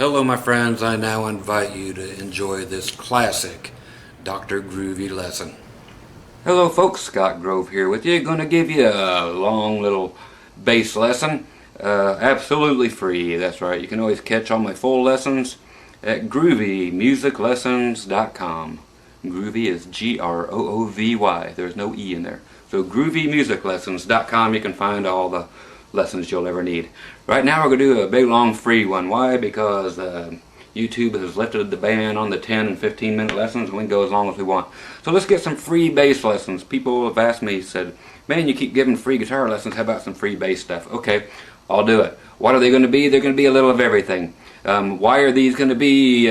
Hello my friends, I now invite you to enjoy this classic Dr. Groovy lesson. Hello folks, Scott Grove here with you. Going to give you a long little bass lesson, absolutely free. That's right, you can always catch all my full lessons at groovymusiclessons.com. Groovy is G-R-O-O-V-Y, there's no E in there. So groovymusiclessons.com, you can find all the lessons you'll ever need. Right now we're going to do a big long free one. Why? Because YouTube has lifted the ban on the 10 and 15 minute lessons and we can go as long as we want. So let's get some free bass lessons. People have asked me, said, man, you keep giving free guitar lessons, how about some free bass stuff? Okay, I'll do it. What are they going to be? They're going to be a little of everything. Why are these going to be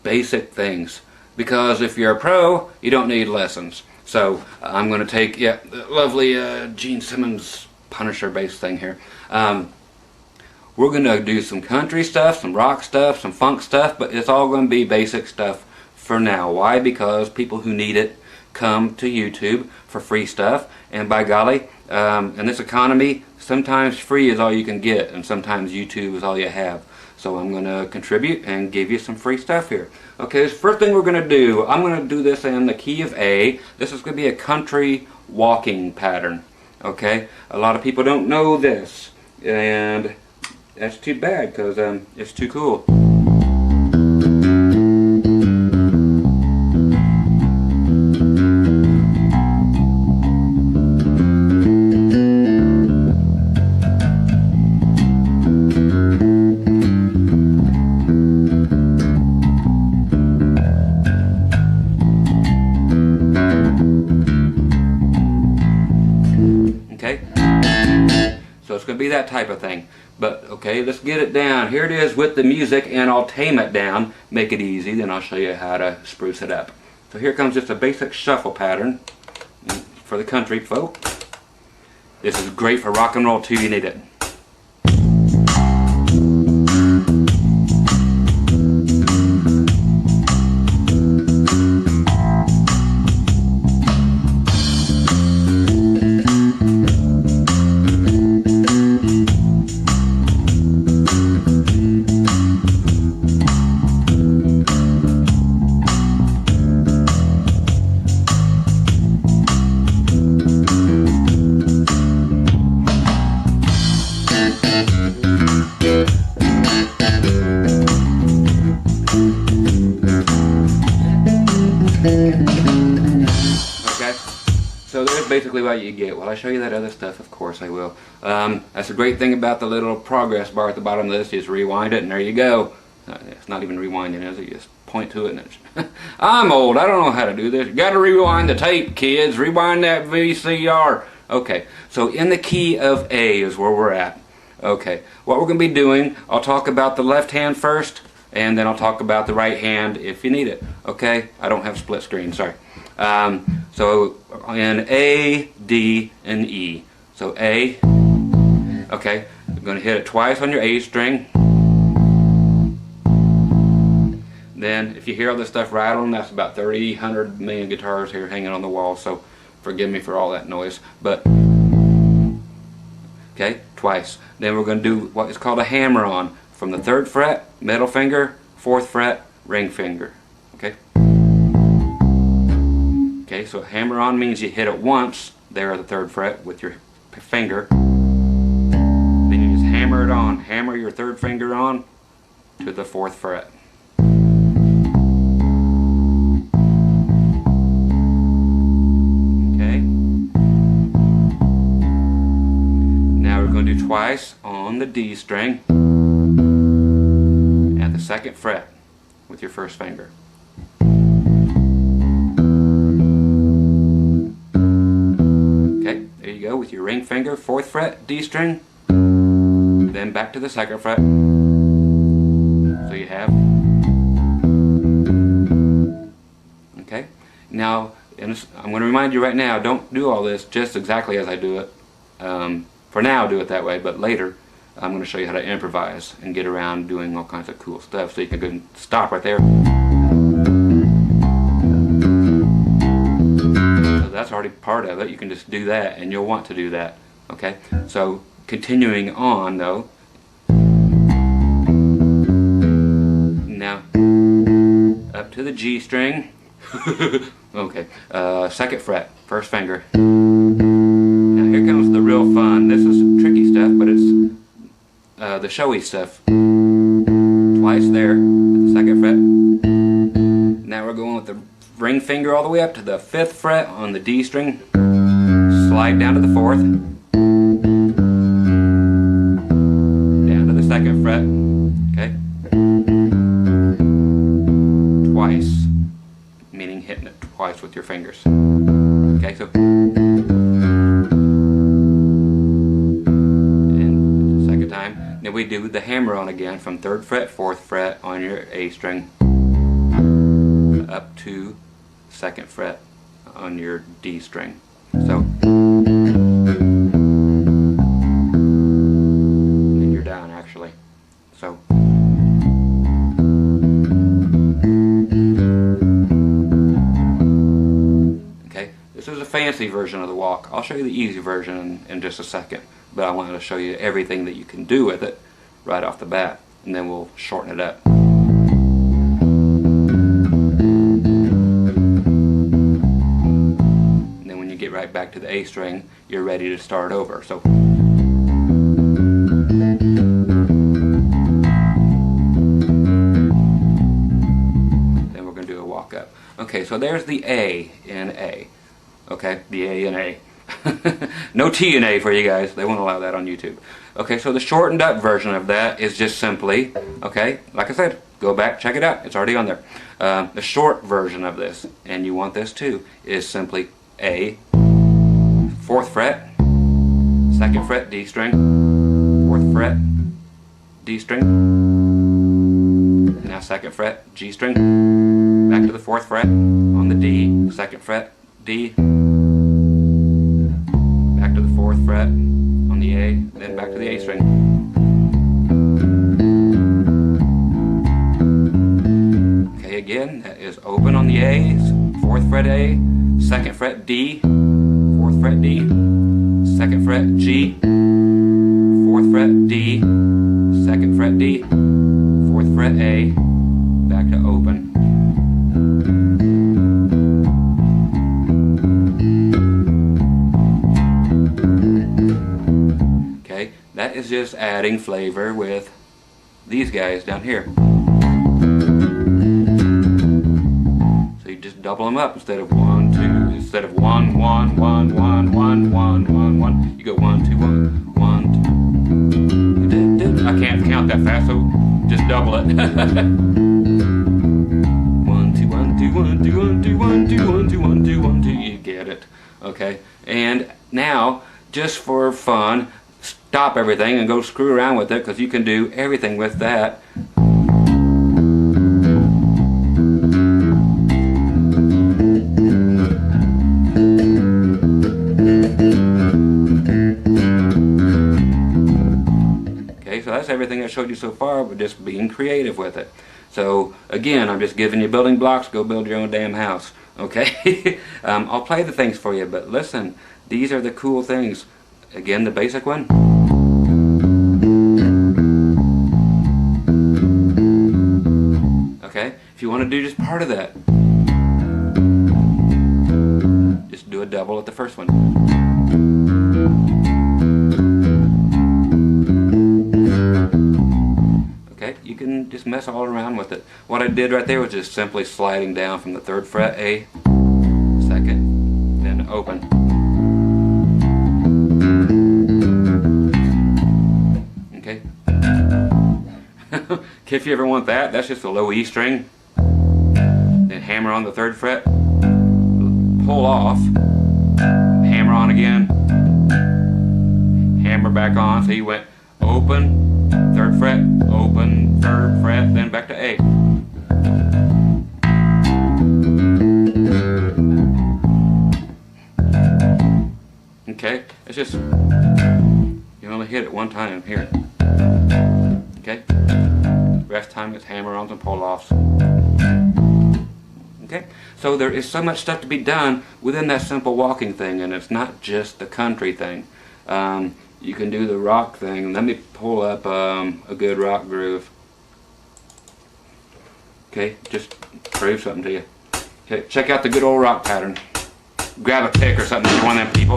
basic things? Because if you're a pro, you don't need lessons. So I'm going to take, the lovely Gene Simmons Punisher bass thing here. We're going to do some country stuff, some rock stuff, some funk stuff, but it's all going to be basic stuff for now. Why? Because people who need it come to YouTube for free stuff, and by golly, in this economy, sometimes free is all you can get, and sometimes YouTube is all you have. So I'm going to contribute and give you some free stuff here. Okay, the first thing we're going to do, I'm going to do this in the key of A. This is going to be a country walking pattern. Okay, a lot of people don't know this, and that's too bad because it's too cool. Okay, so it's going to be that type of thing. But okay, let's get it down. Here it is with the music, and I'll tame it down, make it easy, then I'll show you how to spruce it up. So here comes just a basic shuffle pattern for the country folk. This is great for rock and roll too, you need it. Okay, so there's basically what you get. Will I show you that other stuff? Of course I will. That's a great thing about the little progress bar at the bottom of this. You just rewind it and there you go. It's not even rewinding, is it? You just point to it and it's... I'm old, I don't know how to do this. You gotta rewind the tape, kids. Rewind that VCR. Okay, so in the key of A is where we're at. Okay, what we're going to be doing, I'll talk about the left hand first, and then I'll talk about the right hand if you need it. Okay, I don't have split screen, sorry. So in A, D, and E. So A, okay, you're going to hit it twice on your A string. Then if you hear all this stuff rattling, that's about 300 million guitars here hanging on the wall, so forgive me for all that noise. But okay, twice. Then we're going to do what is called a hammer-on from the 3rd fret, middle finger, 4th fret, ring finger. Okay? Okay, so hammer-on means you hit it once there at the 3rd fret with your finger. Then you just hammer it on. Hammer your 3rd finger on to the 4th fret. Twice on the D string at the 2nd fret with your 1st finger. Okay, there you go with your ring finger, 4th fret, D string, then back to the 2nd fret. So you have. Okay, now I'm going to remind you right now, don't do all this just exactly as I do it. For now, do it that way, but later I'm going to show you how to improvise and get around doing all kinds of cool stuff. So you can go and stop right there. So that's already part of it. You can just do that, and you'll want to do that. Okay? So continuing on, though, to the G string. Okay, 2nd fret, 1st finger. Now here comes the real fun. This is tricky stuff, but it's the showy stuff. Twice there, at the 2nd fret. Now we're going with the ring finger all the way up to the 5th fret on the D string. Slide down to the 4th. Down to the 2nd fret. Okay. Twice, meaning hitting it twice with your fingers. Okay, so and second time. Then we do the hammer on again from 3rd fret, 4th fret on your A string up to 2nd fret on your D string. So then you're down actually. So this is a fancy version of the walk. I'll show you the easy version in just a second, but I wanted to show you everything that you can do with it right off the bat, and then we'll shorten it up. And then when you get right back to the A string, you're ready to start over. So then we're going to do a walk up. Okay, so there's the A in A. Okay, the A and A. No T and A for you guys. They won't allow that on YouTube. Okay, so the shortened up version of that is just simply, okay, like I said, go back, check it out. It's already on there. The short version of this, and you want this too, is simply A, 4th fret, 2nd fret, D string, 4th fret, D string, now 2nd fret, G string, back to the 4th fret on the D, 2nd fret, D, back to the 4th fret on the A, then back to the A string. Okay, again, that is open on the A, 4th fret A, 2nd fret D, 4th fret D, 2nd fret G, 4th fret D, 2nd fret D, 4th fret A, back to open. That is just adding flavor with these guys down here. So you just double them up instead of 1, 2, instead of 1, 1, 1, 1, 1, 1, 1, 1. You go 1, 2, 1, 1, 2. I can't count that fast, so just double it. 1, 2, 1, 2, 1, 2, 1, 2, 1, 2, 1, 2, 1, 2, 1, 2. You get it. Okay. And now, just for fun, stop everything and go screw around with it, because you can do everything with that. Okay, so that's everything I showed you so far, but just being creative with it. So again, I'm just giving you building blocks. Go build your own damn house. Okay. I'll play the things for you, but listen, these are the cool things. Again, the basic one. Okay, if you want to do just part of that, just do a double at the first one. Okay, you can just mess all around with it. What I did right there was just simply sliding down from the 3rd fret A, 2nd, then open. If you ever want that, that's just a low E string. Then hammer on the 3rd fret, pull off, hammer on again, hammer back on. So you went open, 3rd fret, open, 3rd fret, then back to A. Okay, it's just, you only hit it one time here. Okay? Rest time is hammer-ons and pull-offs. Okay? So there is so much stuff to be done within that simple walking thing, and it's not just the country thing. You can do the rock thing. Let me pull up a good rock groove. Okay, just prove something to you. Okay, check out the good old rock pattern. Grab a pick or something if you're one of them people.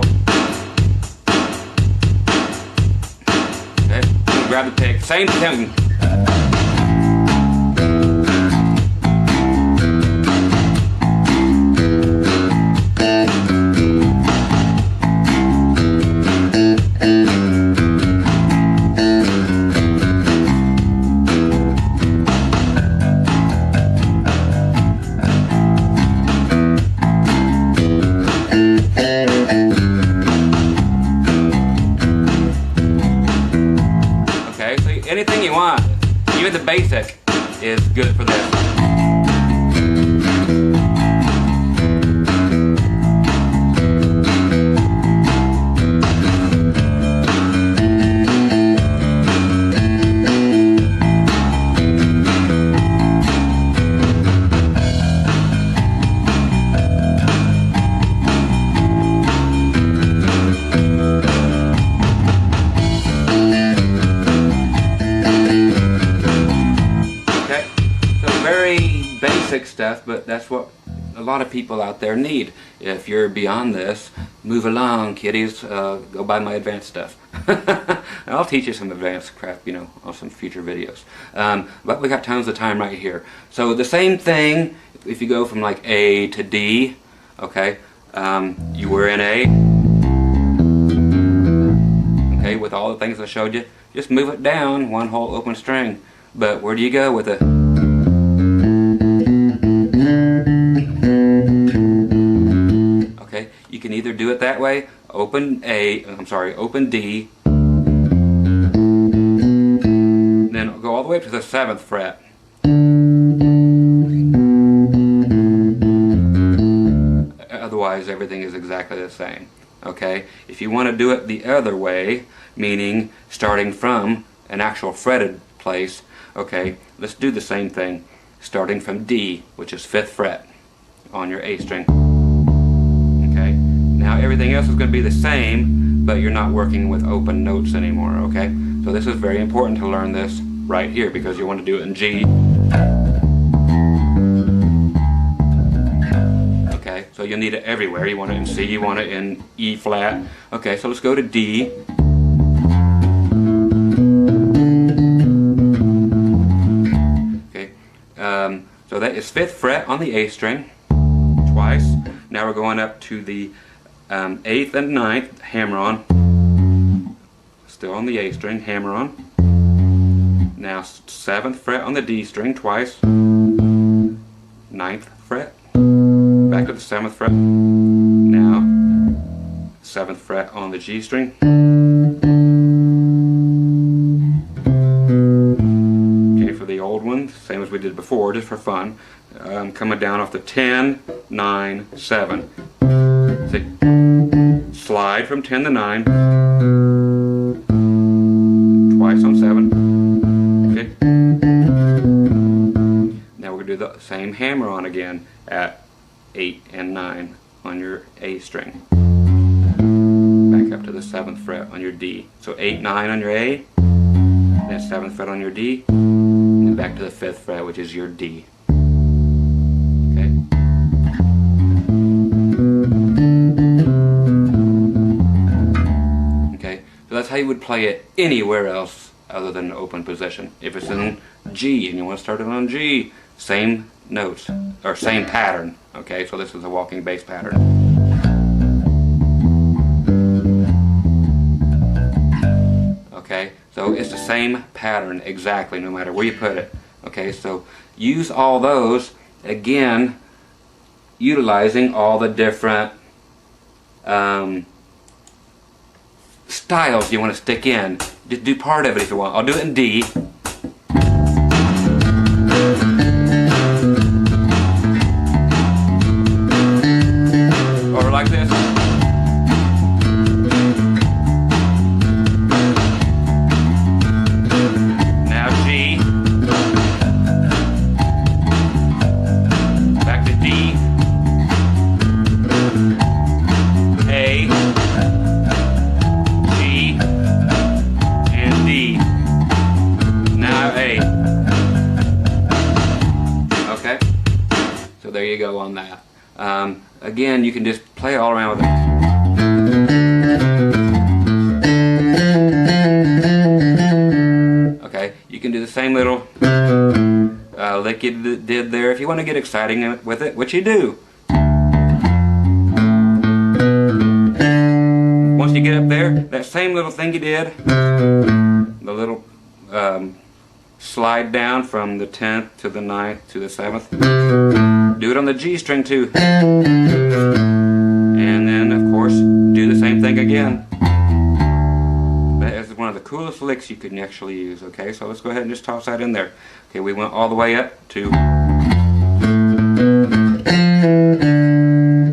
Okay, grab the pick. Same thing. Anything you want, even the basic is good for this. Basic stuff, but that's what a lot of people out there need. If you're beyond this, move along, kiddies. Go buy my advanced stuff. I'll teach you some advanced crap, you know, on some future videos. But we got tons of time right here. So the same thing, if you go from like A to D, okay, you were in A, okay, with all the things I showed you, just move it down one whole open string. But where do you go with it? Okay, you can either do it that way, open D, then go all the way up to the 7th fret. Otherwise, everything is exactly the same. Okay, if you want to do it the other way, meaning starting from an actual fretted place, okay, let's do the same thing. Starting from D, which is 5th fret on your A string. Okay, now everything else is going to be the same, but you're not working with open notes anymore. Okay, so this is very important to learn this right here because you want to do it in G. Okay, so you'll need it everywhere. You want it in C, you want it in E flat. Okay, so let's go to D. So that is 5th fret on the A string, twice. Now we're going up to the 8th and 9th, hammer on. Still on the A string, hammer on. Now 7th fret on the D string, twice. 9th fret, back to the 7th fret. Now 7th fret on the G string. Same as we did before, just for fun. Coming down off the 10, 9, 7. See? Slide from 10 to 9. Twice on 7. Okay? Now we're going to do the same hammer on again at 8 and 9 on your A string. Back up to the 7th fret on your D. So 8, 9 on your A, then 7th fret on your D, back to the 5th fret, which is your D. Okay? Okay, so that's how you would play it anywhere else other than an open position. If it's in G and you want to start it on G, same notes, or same pattern. Okay, so this is a walking bass pattern. Okay, so it's the same pattern exactly no matter where you put it. Okay, so use all those, again, utilizing all the different styles you want to stick in. Just do part of it if you want. I'll do it in D. Or like this. Again, you can just play all around with it. Okay, you can do the same little lick you did there if you want to get exciting with it, which you do. Once you get up there, that same little thing you did, the little slide down from the 10th to the 9th to the 7th, do it on the G string too. And then of course do the same thing again. That is one of the coolest licks you can actually use. Okay, so let's go ahead and just toss that in there. Okay, we went all the way up to,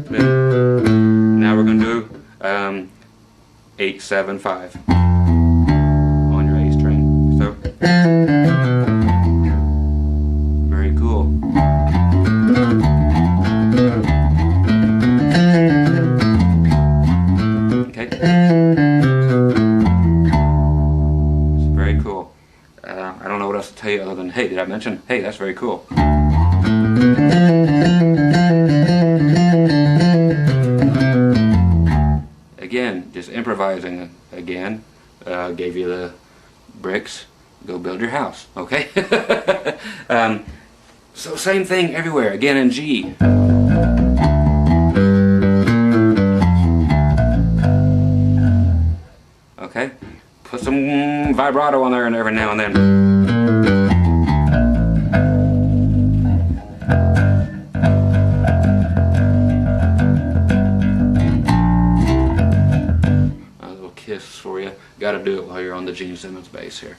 then now we're going to do 8, 7, 5 on your A string. So very cool. Okay, it's very cool. I don't know what else to tell you other than, hey, did I mention, hey, that's very cool. Again, just improvising again. Gave you the bricks, go build your house, okay? So same thing everywhere, again in G. Okay, put some vibrato on there and every now and then. For you, got to do it while you're on the Gene Simmons bass here.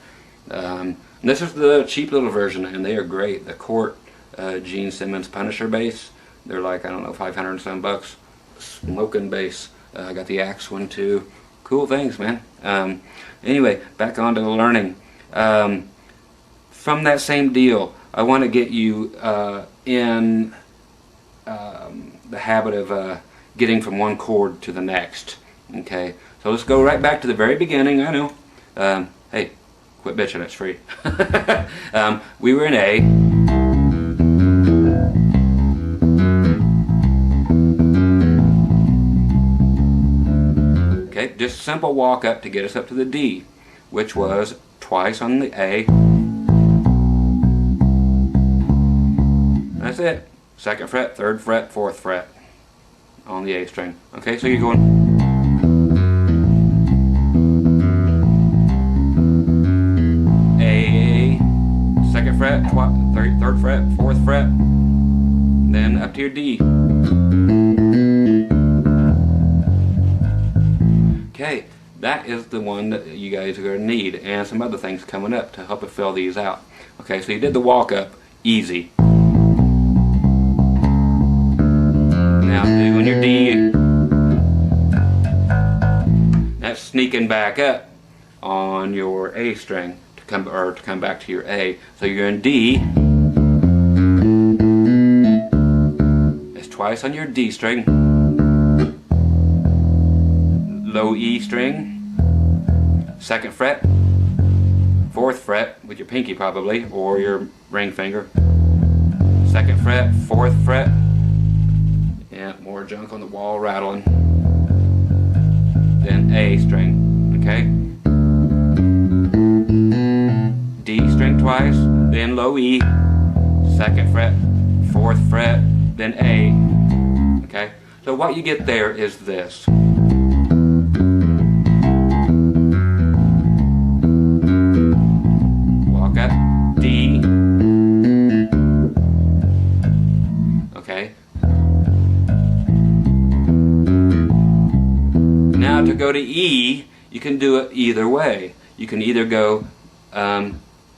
This is the cheap little version, and they are great. The Chord Gene Simmons Punisher bass. They're like, I don't know, 500 and some bucks. Smoking bass. I got the Axe one too. Cool things, man. Anyway, back on to the learning. From that same deal, I want to get you in the habit of getting from one chord to the next. Okay, so let's go right back to the very beginning. I know. Hey, quit bitching, it's free. We were in A. Okay, just simple walk up to get us up to the D, which was twice on the A. That's it. 2nd fret, 3rd fret, 4th fret on the A string. Okay, so you're going fret, 3rd fret, 4th fret, then up to your D. Okay, that is the one that you guys are going to need, and some other things coming up to help you fill these out. Okay, so you did the walk up, easy. Now doing your D, that's sneaking back up on your A string. To come back to your A. So you're in D. It's twice on your D string. Low E string. 2nd fret. 4th fret with your pinky probably, or your ring finger. 2nd fret, 4th fret. Yeah, more junk on the wall rattling. Then A string. Okay? D string twice, then low E, 2nd fret, 4th fret, then A. Okay? So what you get there is this. Walk up, D. Okay? Now to go to E, you can do it either way. You can either go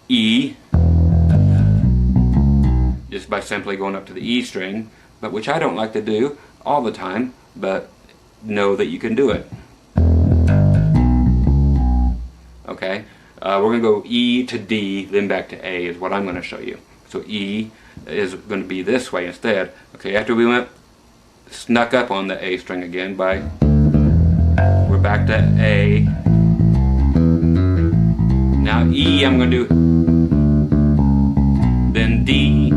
E, just by simply going up to the E string, but which I don't like to do all the time, but know that you can do it. Okay, we're going to go E to D, then back to A is what I'm going to show you. So E is going to be this way instead. Okay, after we snuck up on the A string again we're back to A. Now E I'm going to do, then D,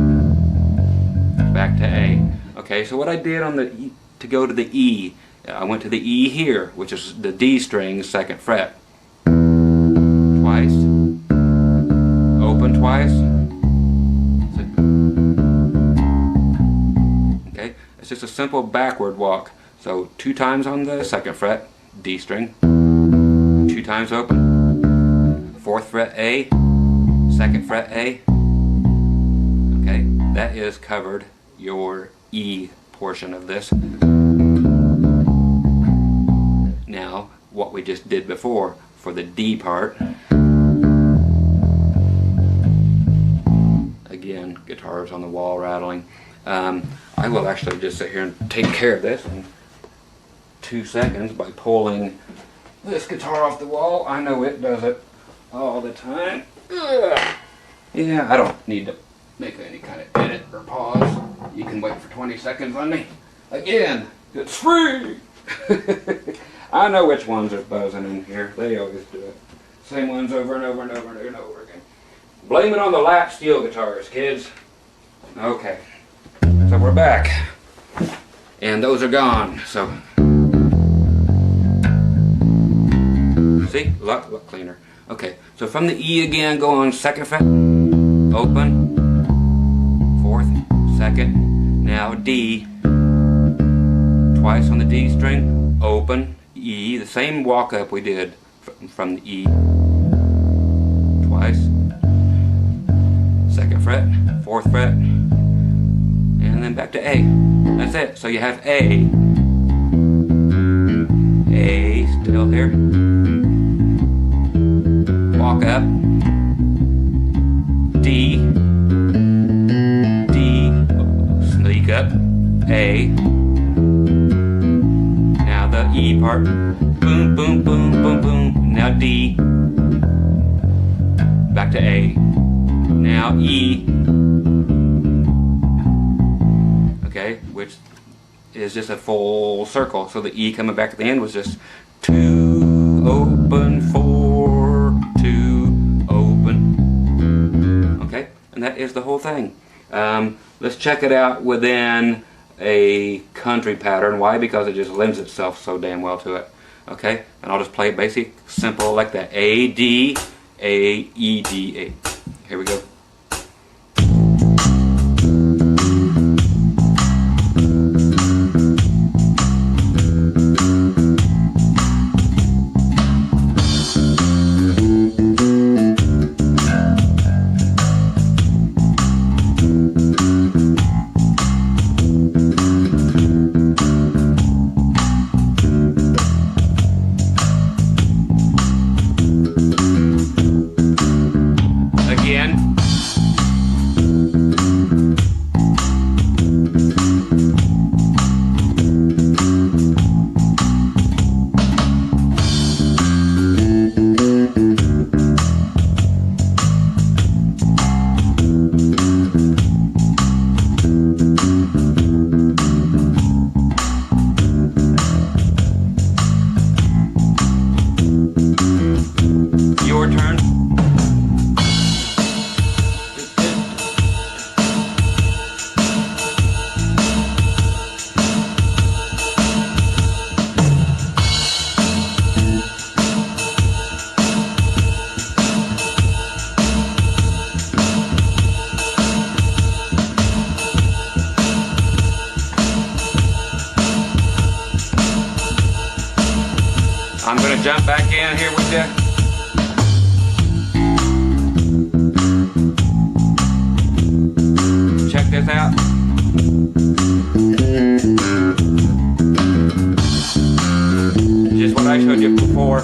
back to A. Okay. Okay, so what I did on the E, to go to the E, I went to the E here, which is the D string, 2nd fret. Twice. Open twice. Okay, it's just a simple backward walk. So 2 times on the 2nd fret, D string. 2 times open. 4th fret A. 2nd fret A. Okay, that is covered your E portion of this. Now, what we just did before for the D part. Again, guitars on the wall rattling. I will actually just sit here and take care of this in 2 seconds by pulling this guitar off the wall. I know it does it all the time. Ugh. Yeah, I don't need to make any kind of edit or pause. You can wait for 20 seconds on me. Again, it's free! I know which ones are buzzing in here. They always do it. Same ones over and over and over and over again. Blame it on the lap steel guitars, kids. Okay, so we're back. And those are gone, so. See, a lot cleaner. Okay, so from the E again, go on 2nd fret, open, 4th, 2nd, now D, twice on the D string, open, E, the same walk up we did from the E, twice, 2nd fret, 4th fret, and then back to A. That's it. So you have A still here, walk up, D, sneak up, A, now the E part, boom, boom, boom, boom, boom, now D, back to A, now E, okay, which is just a full circle. So the E coming back at the end was just 2, open, 4, 2, open. Okay, and that is the whole thing. Let's check it out within a country pattern. Why? Because it just lends itself so damn well to it. Okay, and I'll just play it basic, simple like that. A, D, A, E, D, A. Here we go. Your turn. I'm going to jump back in here with you. Check this out. Just what I showed you before.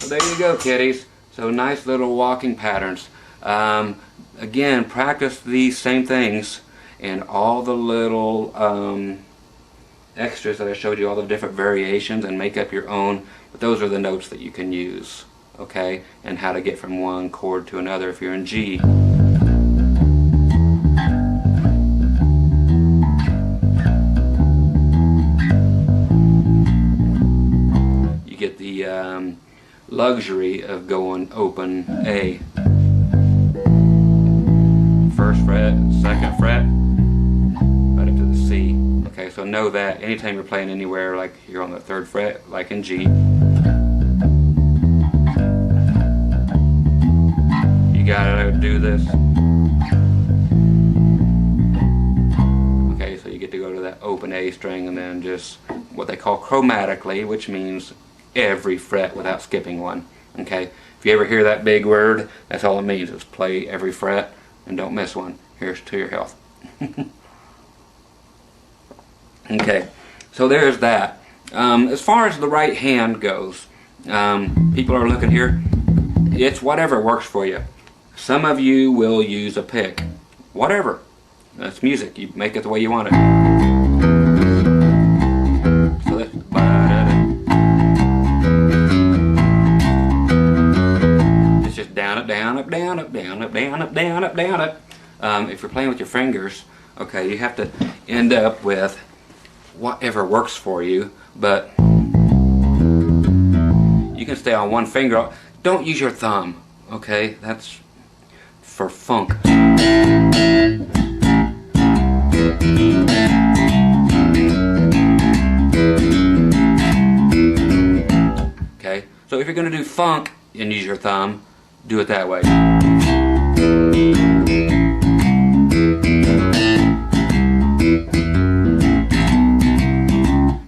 There you go, kiddies. So nice little walking patterns. Again, practice these same things and all the little extras that I showed you, all the different variations, and make up your own. But those are the notes that you can use. okay, and how to get from one chord to another if you're in G. You get the luxury of going open A. First fret, second fret, right up to the C. Okay, so know that anytime you're playing anywhere, like you're on the 3rd fret, like in G, you gotta do this. Okay, so you get to go to that open A string and then just what they call chromatically, which means every fret without skipping one. Okay, if you ever hear that big word, that's all it means, is play every fret and don't miss one. Here's to your health. Okay, so there's that. As far as the right hand goes, people are looking here, it's whatever works for you. Some of you will use a pick. Whatever. That's music. You make it the way you want it. So that's it's just down up, down up, down up, down up, down up, down up, down up. If you're playing with your fingers, okay, you have to end up with whatever works for you, but you can stay on one finger. Don't use your thumb, okay? That's for funk. Okay, so if you're going to do funk and use your thumb, do it that way.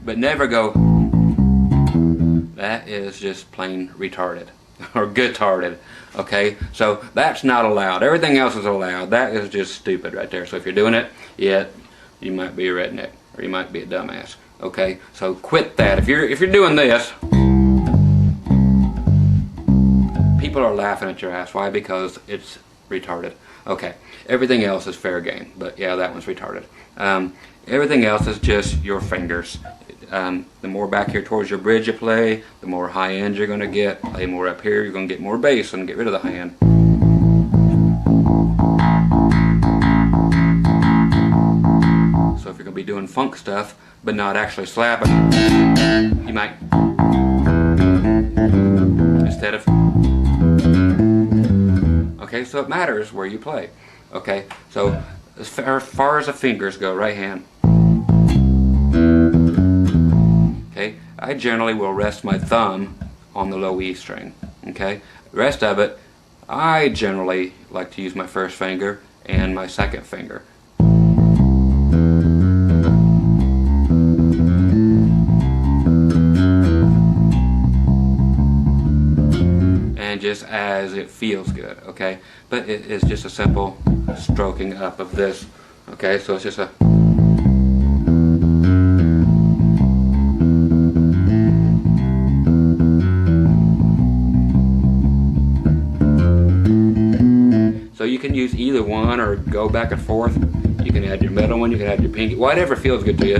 But never go, that is just plain retarded or guitarded. Okay, so that's not allowed. Everything else is allowed. That is just stupid right there. So if you're doing it, yeah, you might be a redneck or you might be a dumbass. Okay, so quit that. If you're doing this, people are laughing at your ass. Why? Because it's retarded. Okay, everything else is fair game, but yeah, that one's retarded. Everything else is just your fingers. The more back here towards your bridge you play, the more high end you're going to get. Play more up here, you're going to get more bass and get rid of the high end. So if you're going to be doing funk stuff, but not actually slapping, you might, instead of, okay, so it matters where you play. Okay, so as far as the fingers go, right hand. Okay, I generally will rest my thumb on the low E string. Okay, the rest of it, I generally like to use my first finger and my second finger. And just as it feels good, okay? But it is just a simple stroking up of this. Okay, so it's just a so you can use either one or go back and forth. You can add your middle one, you can add your pinky, whatever feels good to you.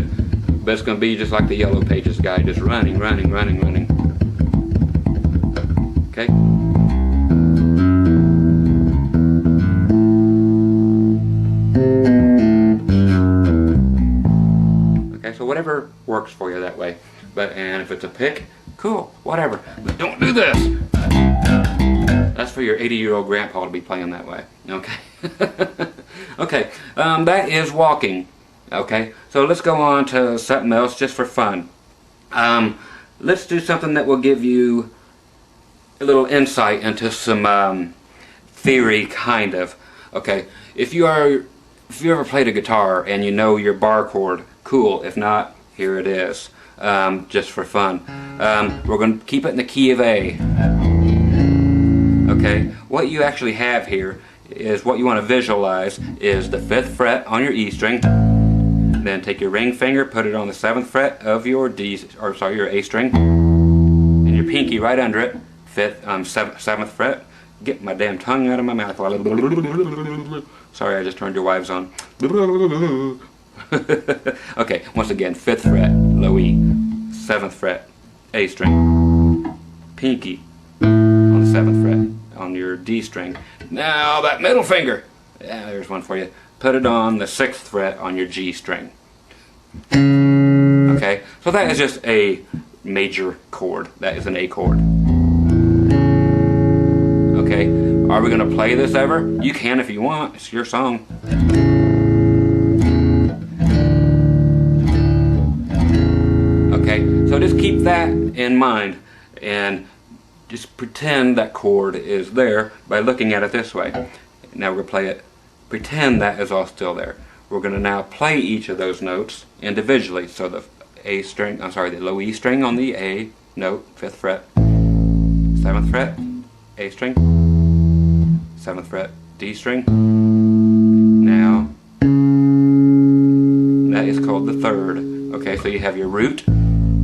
But it's going to be just like the Yellow Pages guy, just running, running, running, running. Okay? Okay, so whatever works for you that way. And if it's a pick, cool, whatever. But don't do this. That's for your 80-year-old grandpa to be playing that way. Okay. Okay, that is walking. Okay, so let's go on to something else just for fun. Let's do something that will give you a little insight into some theory, kind of. Okay, if you ever played a guitar and you know your bar chord, cool. If not, here it is, just for fun. We're going to keep it in the key of A. Okay, what you actually have here is what you want to visualize is the 5th fret on your E string. Then take your ring finger, put it on the 7th fret of your your A string, and your pinky right under it. 7th fret. Get my damn tongue out of my mouth. Sorry, I just turned your wives on. Okay, once again, 5th fret, low E, 7th fret, A string, pinky on the 7th fret on your D string. Now that middle finger, yeah, there's one for you. Put it on the 6th fret on your G string. Okay, so that is just a major chord. That is an A chord. Okay, are we going to play this ever? You can if you want. It's your song. Okay, so just keep that in mind and just pretend that chord is there by looking at it this way. Now we're going to play it. Pretend that is all still there. We're going to now play each of those notes individually. So the A string, I'm sorry, the low E string on the A note, 5th fret, 7th fret, A string, 7th fret, D string. Now, that is called the 3rd. Okay, so you have your root,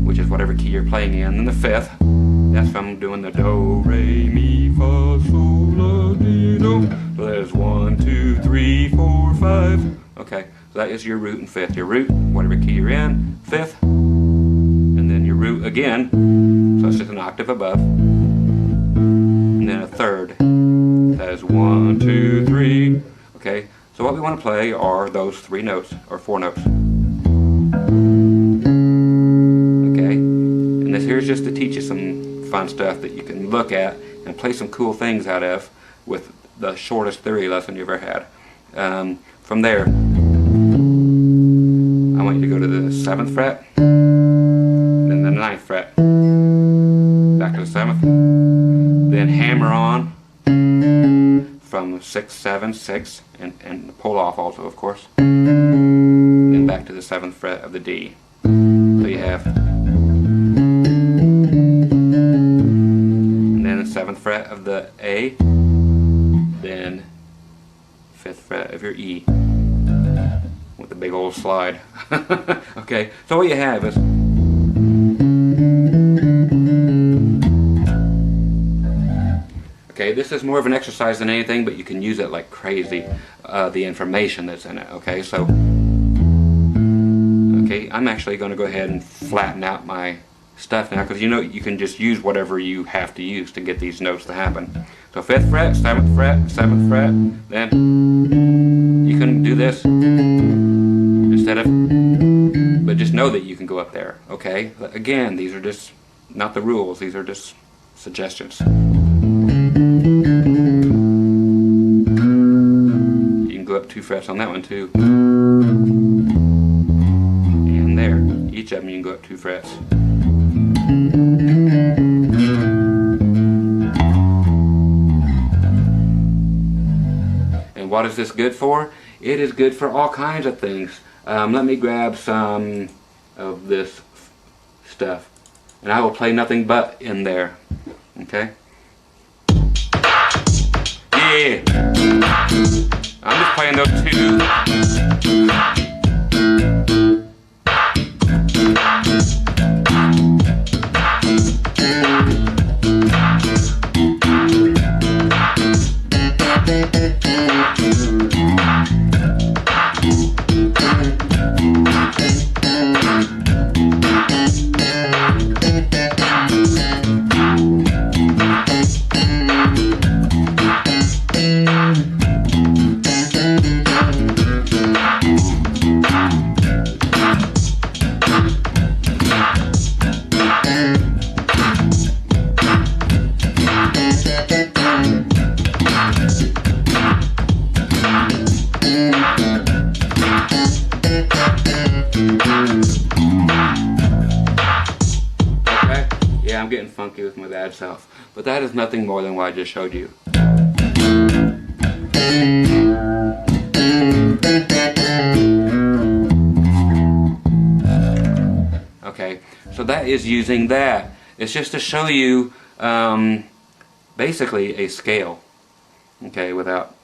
which is whatever key you're playing in, and the 5th. That's from doing the do, re, mi, fa, sol, la, ti, do. So there's 1, 2, 3, 4, 5. Okay, so that is your root and 5th. Your root, whatever key you're in, 5th, and then your root again, so it's just an octave above, and then a 3rd. That is 1, 2, 3. Okay, so what we want to play are those 3 notes, or 4 notes. Okay, and this here is just to teach you some fun stuff that you can look at and play some cool things out of with the shortest theory lesson you've ever had. From there, I want you to go to the 7th fret, then the 9th fret, back to the 7th, then hammer on from 6, 7, 6, and pull off also, of course, then back to the 7th fret of the D. So you have, and then the 7th fret of the A, then 5th fret of your E with a big old slide. Okay, so what you have is okay, this is more of an exercise than anything, but you can use it like crazy, the information that's in it. Okay, so okay, I'm actually going to go ahead and flatten out my stuff now, because you know you can just use whatever you have to use to get these notes to happen. So 5th fret, 7th fret, 7th fret, then you can do this instead of, but just know that you can go up there, okay? But again, these are just not the rules, these are just suggestions. You can go up 2 frets on that one too. And there, each of them you can go up 2 frets. And what is this good for? It is good for all kinds of things. Let me grab some of this stuff, and I will play nothing but in there. Okay? Yeah! I'm just playing those 2. Yeah, I'm getting funky with my bad self, but that is nothing more than what I just showed you. Okay, so that is using that. It's just to show you basically a scale, okay, without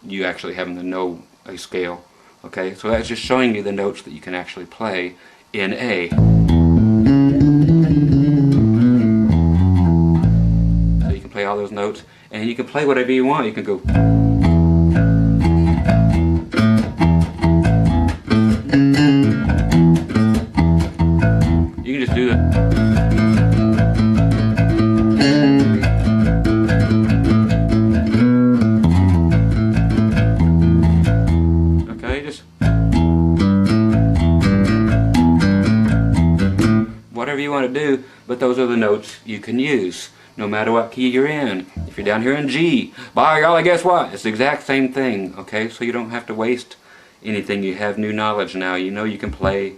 you actually having to know a scale. Okay, so that's just showing you the notes that you can actually play in A. So you can play all those notes, and you can play whatever you want. You can go. You can just do that. to do, but those are the notes you can use no matter what key you're in. If you're down here in G, by golly, guess what? It's the exact same thing, okay? So you don't have to waste anything. You have new knowledge now. You know you can play,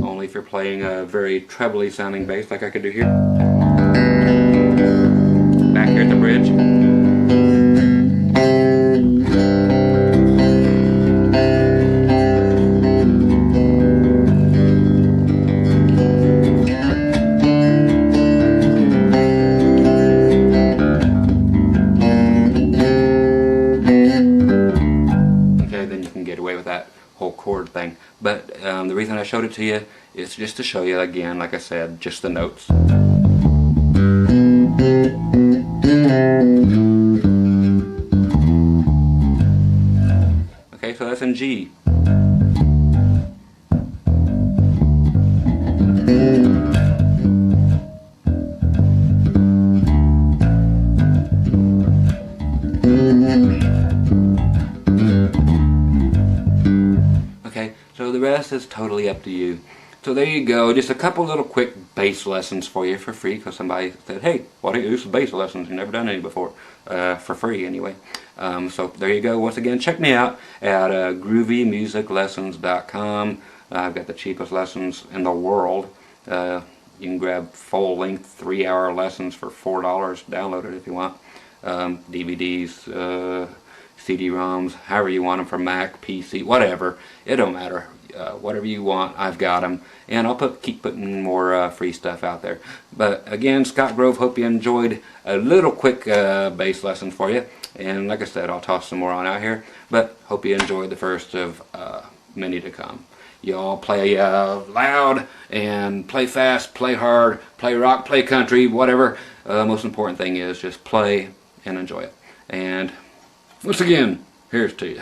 only if you're playing a very trebly sounding bass like I could do here. Back here at the bridge. Away with that whole chord thing, but the reason I showed it to you is just to show you again, like I said, just the notes. Okay, so that's in G. So the rest is totally up to you. So there you go, just a couple little quick bass lessons for you for free, because somebody said, hey, why don't you do some bass lessons? You've never done any before, for free anyway. So there you go. Once again, check me out at groovymusiclessons.com. I've got the cheapest lessons in the world. You can grab full-length 3-hour lessons for $4. Download it if you want. DVDs, CD-ROMs, however you want them, for Mac, PC, whatever. It don't matter. Whatever you want, I've got them. And I'll keep putting more free stuff out there. But again, Scott Grove, hope you enjoyed a little quick bass lesson for you. And like I said, I'll toss some more on out here. But hope you enjoyed the first of many to come. You all play loud and play fast, play hard, play rock, play country, whatever. Most important thing is just play and enjoy it. And once again, here's to you.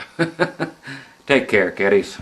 Take care, kiddies.